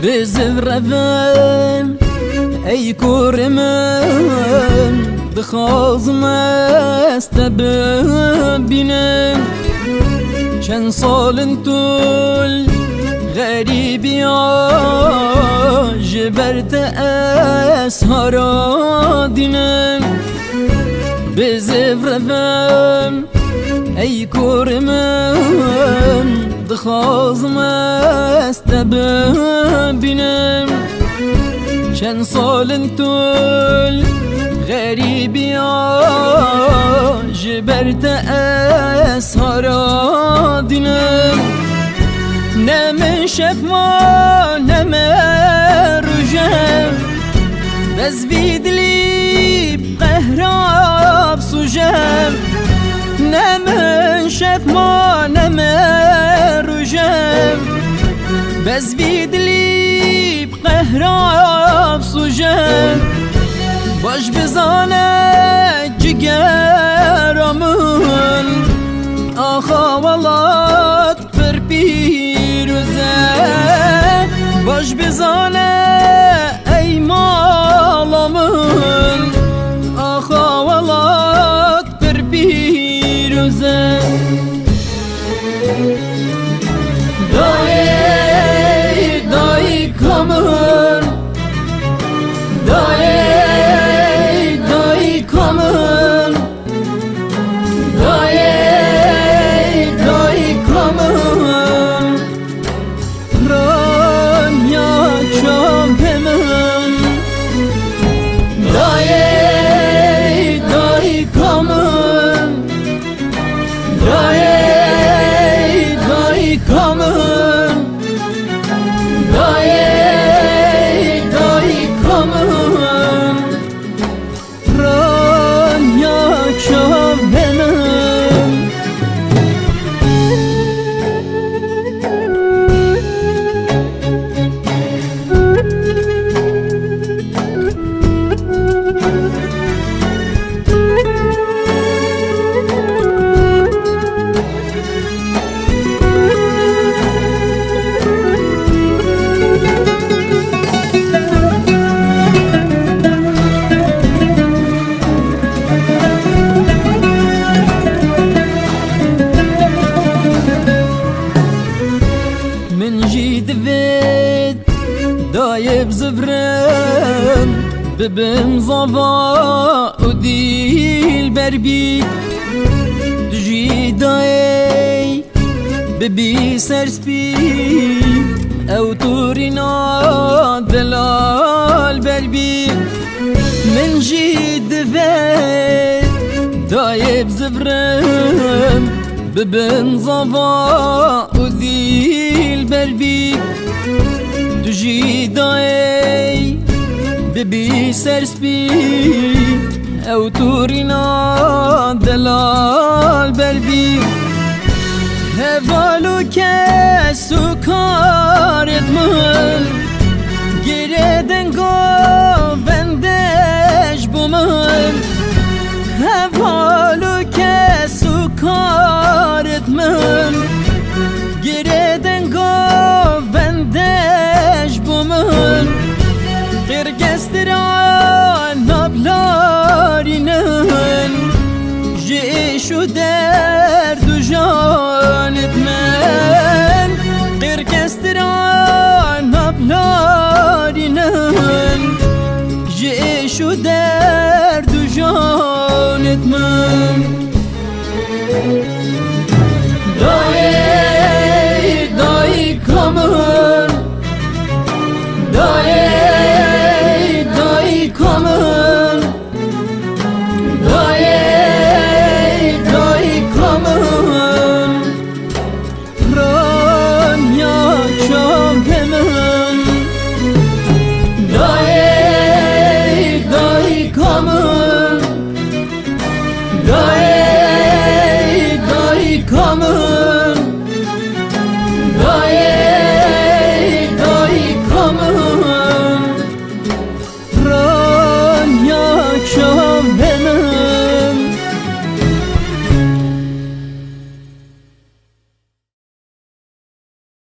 بزفرفن ای کور من دخوازم است ببینم چند سال طول غریبی جبرت اسهارا دینم بزفرفن ای کور من دخوازم است ببینم چند سال طول غریبی جبرت اسهارا دینم نم شب ما نم رجم بس بیدلی قهراب سوجم نم شب ما نم رجم بس بیدلی قهراب سوجم باش بزانه جگرامون آخا ولات پر پیروزه باش بزانه ای مالامون آخا ولات پر پیروزه دایی دایی کامون دایی دايب زفرم ببم ظفا وديل بربي تجي داي ببي سرسبي او تورينا دلال بربي من جيد فيت دايب زفرم ببم ظفا وديل بربي تجي داي ببي سرسبي او تورينا دلال بربي هفالو كسو كارت من گردن گوندش بومن هفالو كسو كارت من گردن گوندش بومن قرقستران نبلارینن جيشو درد و جانت من قرقستران نبلارینن جيشو درد و جانت من